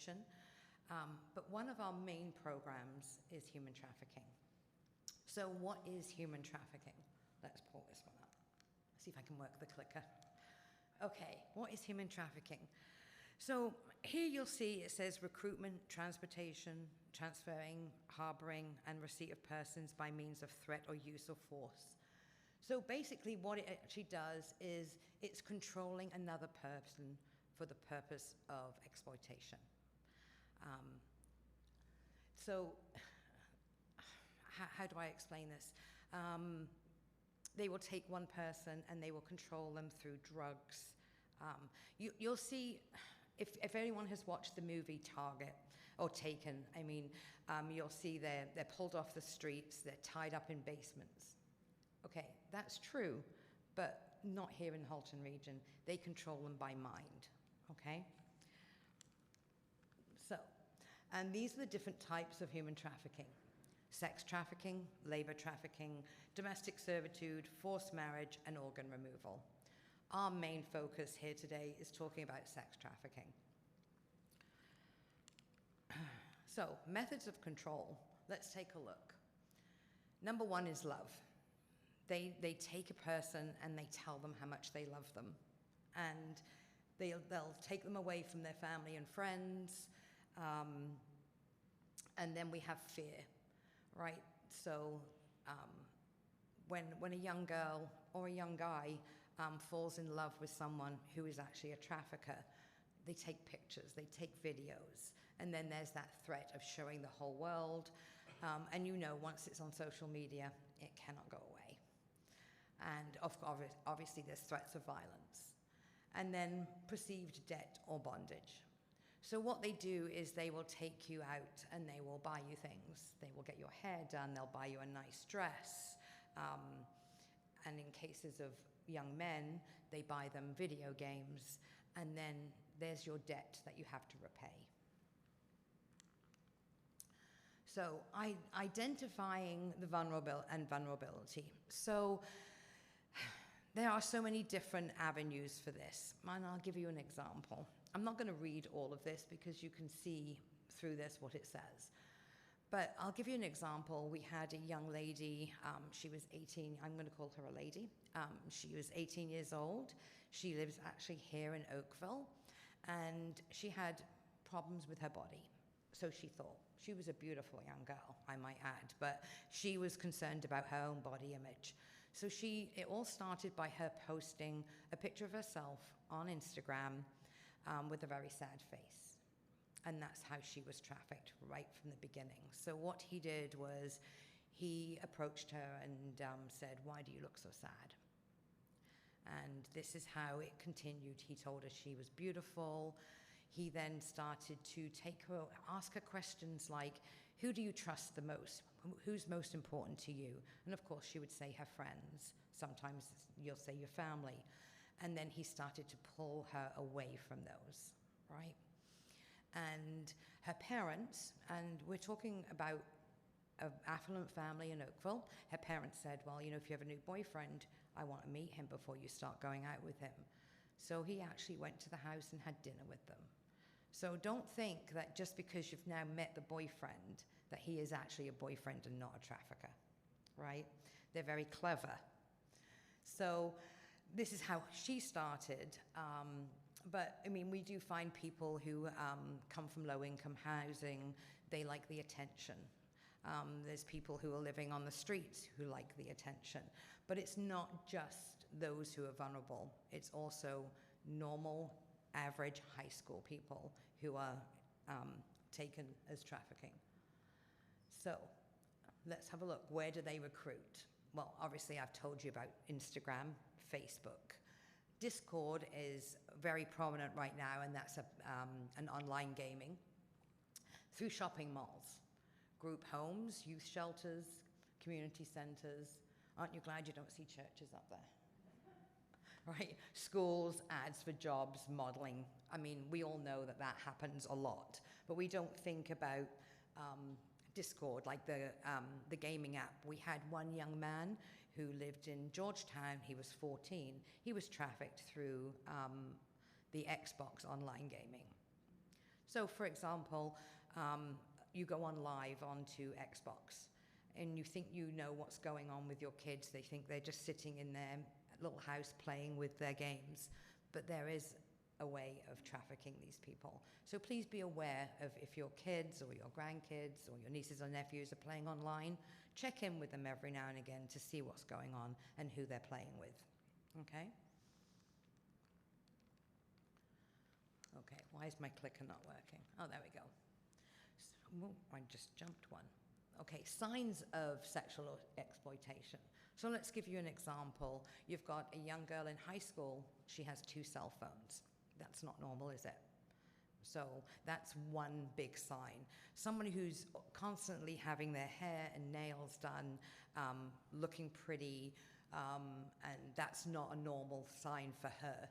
exploitation. But one of our main programs is human trafficking. So what is human trafficking? Let's pull this one up. See if I can work the clicker. Okay, what is human trafficking? So here you'll see it says recruitment, transportation, transferring, harboring, and receipt of persons by means of threat or use of force. So basically what it actually does is it's controlling another person for the purpose of exploitation. So how do I explain this? They will take one person and they will control them through drugs. You'll see, if anyone has watched the movie Target, or Taken, I mean, you'll see they're pulled off the streets, they're tied up in basements. Okay, that's true, but not here in the Halton region. They control them by mind, okay? So, and these are the different types of human trafficking. Sex trafficking, labor trafficking, domestic servitude, forced marriage, and organ removal. Our main focus here today is talking about sex trafficking. So, methods of control. Let's take a look. Number one is love. They take a person and they tell them how much they love them. And they'll take them away from their family and friends. And then we have fear, right? So when a young girl or a young guy falls in love with someone who is actually a trafficker, they take pictures, they take videos, and then there's that threat of showing the whole world. And you know, once it's on social media, it cannot go away. And obviously there's threats of violence. And then perceived debt or bondage. So what they do is they will take you out and they will buy you things. They will get your hair done, they'll buy you a nice dress. And in cases of young men, they buy them video games, and then there's your debt that you have to repay. So identifying the vulnerability. So there are so many different avenues for this, and I'll give you an example. I'm not going to read all of this because you can see through this what it says. But I'll give you an example. We had a young lady, she was 18, I'm going to call her a lady. She was 18 years old. She lives actually here in Oakville, and she had problems with her body. So she thought. She was a beautiful young girl, I might add, but she was concerned about her own body image. So it all started by her posting a picture of herself on Instagram with a very sad face. And that's how she was trafficked right from the beginning. So what he did was he approached her and said, "Why do you look so sad?" And this is how it continued. He told her she was beautiful. He then started to ask her questions like, who do you trust the most? Who's most important to you? And of course, she would say her friends. Sometimes you'll say your family. And then he started to pull her away from those, right? And her parents, and we're talking about an affluent family in Oakville, her parents said, well, you know, if you have a new boyfriend, I want to meet him before you start going out with him. So he actually went to the house and had dinner with them. So don't think that just because you've now met the boyfriend, that he is actually a boyfriend and not a trafficker, right? They're very clever. So this is how she started. But, I mean, we do find people who come from low-income housing. They like the attention. There's people who are living on the streets who like the attention. But it's not just those who are vulnerable. It's also normal, average high school people who are taken as trafficking. So let's have a look. Where do they recruit? Well, obviously, I've told you about Instagram, Facebook. Discord is very prominent right now, and that's an online gaming. Through shopping malls, group homes, youth shelters, community centers. Aren't you glad you don't see churches up there? Right? Schools, ads for jobs, modeling. I mean, we all know that that happens a lot, but we don't think about Discord, like the gaming app. We had one young man who lived in Georgetown. He was 14. He was trafficked through the Xbox online gaming. So, for example, you go on live onto Xbox, and you think you know what's going on with your kids. They think they're just sitting in their little house playing with their games, but there is a way of trafficking these people. So please be aware of if your kids or your grandkids or your nieces or nephews are playing online, check in with them every now and again to see what's going on and who they're playing with. Okay? Okay, why is my clicker not working? Oh, there we go. So, I just jumped one. Okay, signs of sexual exploitation. So let's give you an example. You've got a young girl in high school. She has 2 cell phones. That's not normal, is it? So that's one big sign. Somebody who's constantly having their hair and nails done, looking pretty, and that's not a normal sign for her.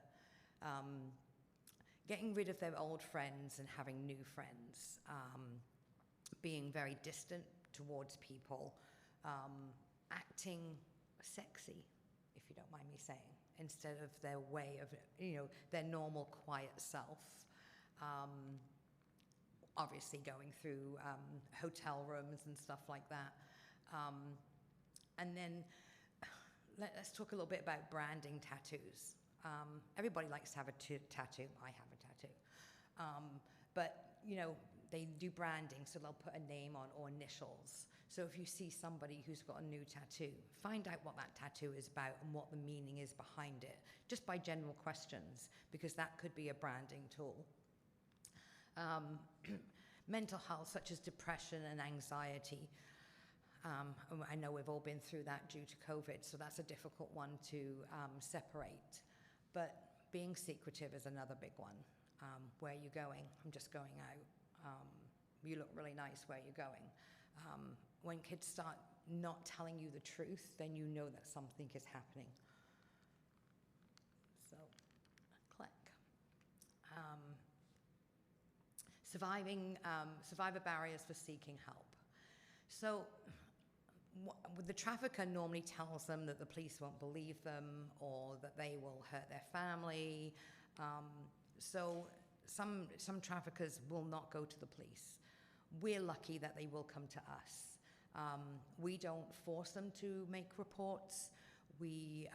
Getting rid of their old friends and having new friends. Being very distant towards people. Acting sexy, if you don't mind me saying, instead of their way of, their normal quiet self. Obviously going through hotel rooms and stuff like that. And then let's talk a little bit about branding tattoos. Everybody likes to have a tattoo. I have a tattoo. But, they do branding, so they'll put a name on or initials. So if you see somebody who's got a new tattoo, find out what that tattoo is about and what the meaning is behind it, just by general questions, because that could be a branding tool. Mental health, such as depression and anxiety. I know we've all been through that due to COVID, so that's a difficult one to separate. But being secretive is another big one. Where are you going? I'm just going out. You look really nice. Where are you going? When kids start not telling you the truth, then you know that something is happening. So, click. Survivor barriers for seeking help. So, the trafficker normally tells them that the police won't believe them or that they will hurt their family. So some traffickers will not go to the police. We're lucky that they will come to us. We don't force them to make reports. We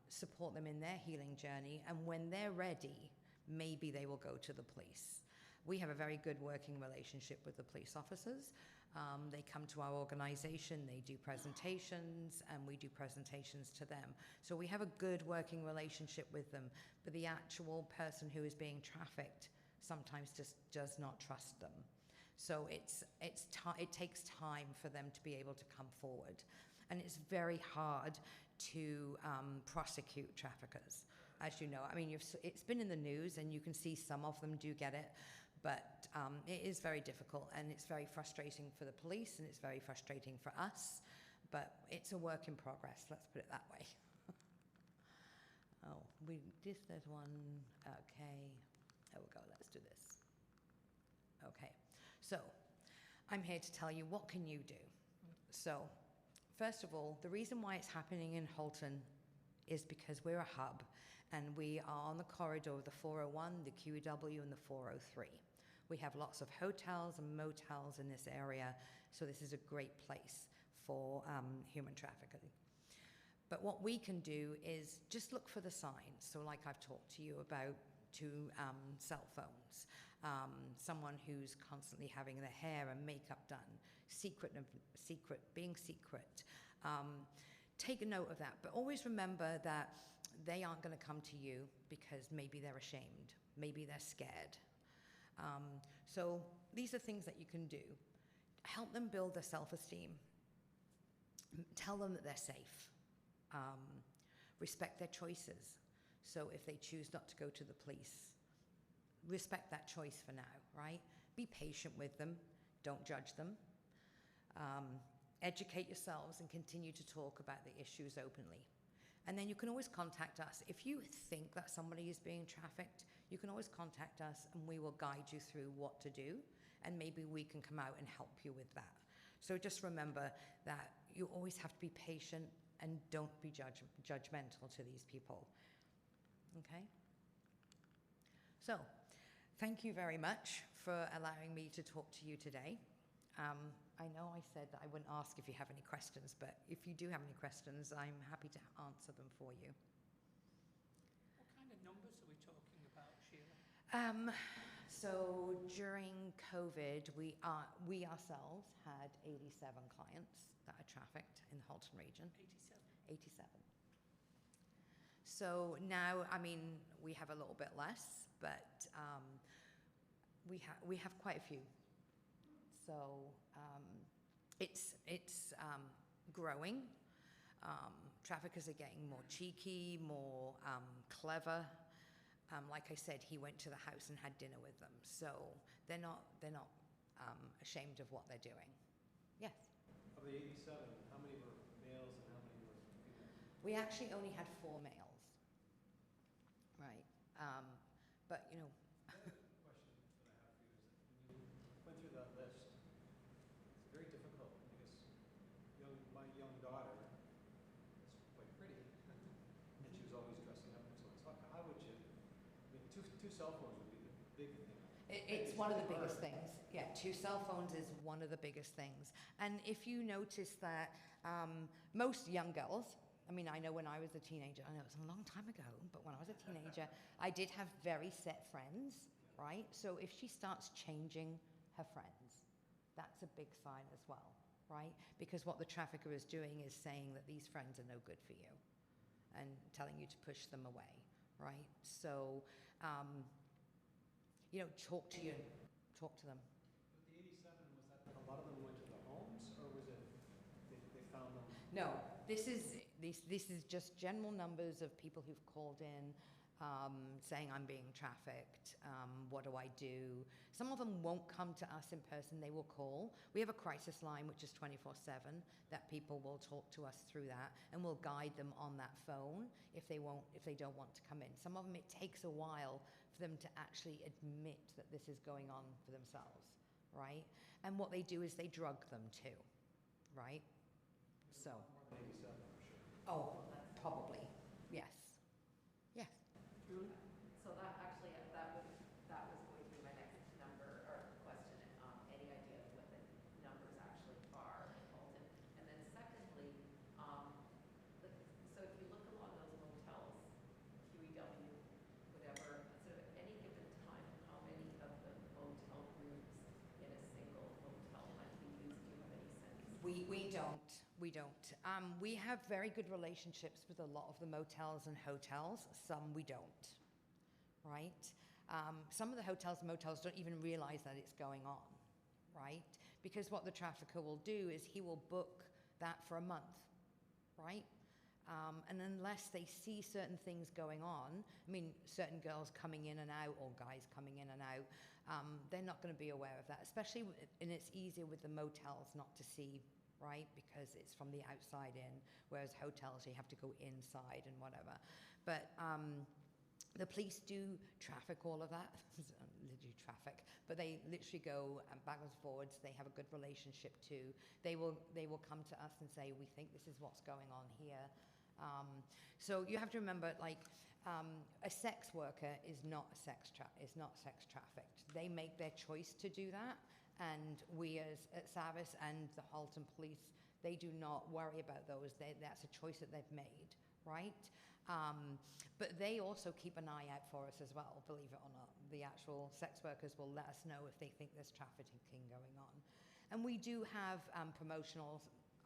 support them in their healing journey, and when they're ready, maybe they will go to the police. We have a very good working relationship with the police officers. They come to our organization, they do presentations, and we do presentations to them. So we have a good working relationship with them, but the actual person who is being trafficked sometimes just does not trust them. So it takes time for them to be able to come forward. And it's very hard to prosecute traffickers, as you know. I mean, it's been in the news, and you can see some of them do get it. But it is very difficult, and it's very frustrating for the police, and it's very frustrating for us. But it's a work in progress, let's put it that way. Oh, there's one. Okay, there we go, let's do this. Okay, so I'm here to tell you, what can you do? So, first of all, the reason why it's happening in Halton is because we're a hub, and we are on the corridor of the 401, the QEW, and the 403. We have lots of hotels and motels in this area, so this is a great place for human trafficking. But what we can do is just look for the signs. So like I've talked to you about, cell phones, someone who's constantly having their hair and makeup done, being secret. Take a note of that, but always remember that they aren't going to come to you because maybe they're ashamed, maybe they're scared. So these are things that you can do. Help them build their self-esteem. Tell them that they're safe. Respect their choices. So if they choose not to go to the police, respect that choice for now, right? Be patient with them. Don't judge them. Educate yourselves and continue to talk about the issues openly. And then you can always contact us. If you think that somebody is being trafficked, you can always contact us, and we will guide you through what to do, and maybe we can come out and help you with that. So just remember that you always have to be patient and don't be judgmental to these people. Okay? So, Thank you very much for allowing me to talk to you today. I know I said that I wouldn't ask if you have any questions, but if you do have any questions, I'm happy to answer them for you. What kind of numbers are we talking about, Sheila? So during COVID, we ourselves had 87 clients that are trafficked in the Halton region. 87. So now, I mean, we have a little bit less, but we have quite a few. So it's growing. Traffickers are getting more cheeky, more clever. Like I said, he went to the house and had dinner with them, so they're not ashamed of what they're doing. Yes. Of the 87, how many were males and how many were females? We actually only had 4 males. Right. But you know. The other question that I have for you is that when you went through that list, it's very difficult because my young daughter is quite pretty, and she was always dressing up and so on. So how would you? I mean, two cell phones would be the big thing. It's one of the biggest things. Yeah, 2 cell phones is one of the biggest things. And if you notice that most young girls, I mean, I know when I was a teenager, I know it was a long time ago, but when I was a teenager, I did have very set friends, right? So if she starts changing her friends, that's a big sign as well, right? Because what the trafficker is doing is saying that these friends are no good for you and telling you to push them away, right? So, talk to them. But the 87, was that a lot of them went to the homes, or was it they found them? No, this is just general numbers of people who've called in saying I'm being trafficked, what do I do? Some of them won't come to us in person, they will call. We have a crisis line which is 24/7 that people will talk to us through that, and we'll guide them on that phone if they don't want to come in. Some of them, it takes a while for them to actually admit that this is going on for themselves, right? And what they do is they drug them too, right? So. More than 87, for sure. Oh, probably, yes. Yes. Julie? So that actually, that was going to be my next number or question. Any idea of what the numbers actually are in Halton? And then secondly, so if you look along those motels, QEW, whatever, sort of any given time, how many of the motel rooms in a single hotel might be used? Do you have any sense? We don't. We have very good relationships with a lot of the motels and hotels. Some we don't, right? Some of the hotels and motels don't even realize that it's going on, right? Because what the trafficker will do is he will book that for a month, right? And unless they see certain things going on, I mean, certain girls coming in and out or guys coming in and out, they're not going to be aware of that, especially, and it's easier with the motels not to see, right? Because it's from the outside in, whereas hotels, you have to go inside and whatever. But the police do traffic all of that. They do traffic, but they literally go backwards and forwards. They have a good relationship too. They will come to us and say, we think this is what's going on here. So you have to remember, like, a sex worker is not sex trafficked. They make their choice to do that. And we at SAVIS and the Halton Police, they do not worry about those. That's a choice that they've made, right? But they also keep an eye out for us as well, believe it or not. The actual sex workers will let us know if they think there's trafficking going on. And we do have promotional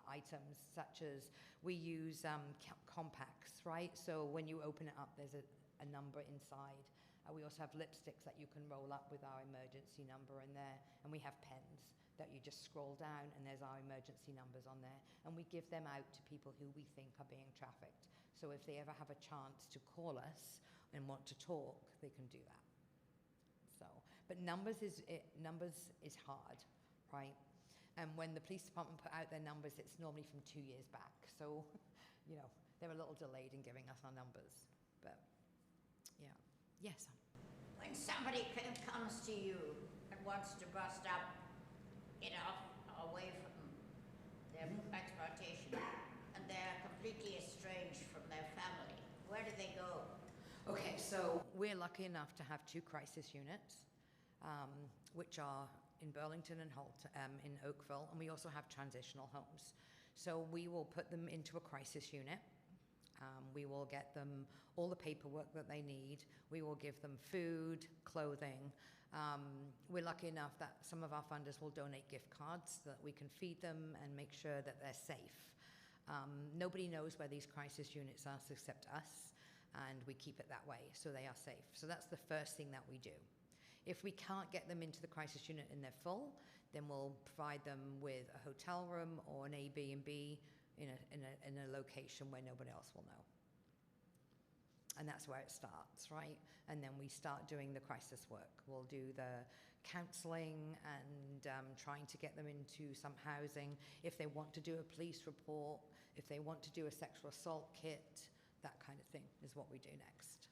items, such as we use compacts, right? So when you open it up, there's a number inside. We also have lipsticks that you can roll up with our emergency number in there. And we have pens that you just scroll down and there's our emergency numbers on there. And we give them out to people who we think are being trafficked. So if they ever have a chance to call us and want to talk, they can do that. So, but numbers is hard, right? And when the police department put out their numbers, it's normally from 2 years back. So, they're a little delayed in giving us our numbers. But, yeah. Yes. When somebody comes to you and wants to bust up, away from their exploitation, and they're completely estranged from their family, where do they go? Okay, so we're lucky enough to have 2 crisis units. which are in Burlington and in Oakville, and we also have transitional homes. So we will put them into a crisis unit. We will get them all the paperwork that they need. We will give them food, clothing. We're lucky enough that some of our funders will donate gift cards so that we can feed them and make sure that they're safe. Nobody knows where these crisis units are except us, and we keep it that way so they are safe. So that's the first thing that we do. If we can't get them into the crisis unit and they're full, then we'll provide them with a hotel room or an Airbnb in a location where nobody else will know. And that's where it starts, right? And then we start doing the crisis work. We'll do the counseling and trying to get them into some housing. If they want to do a police report, if they want to do a sexual assault kit, that kind of thing is what we do next.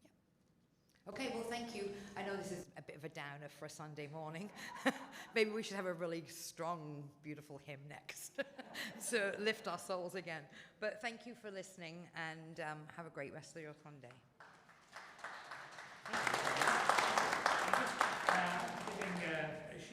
Yeah. Okay, well, thank you. I know this is a bit of a downer for a Sunday morning. Maybe we should have a really strong, beautiful hymn next to lift our souls again. But thank you for listening, and have a great rest of your Sunday.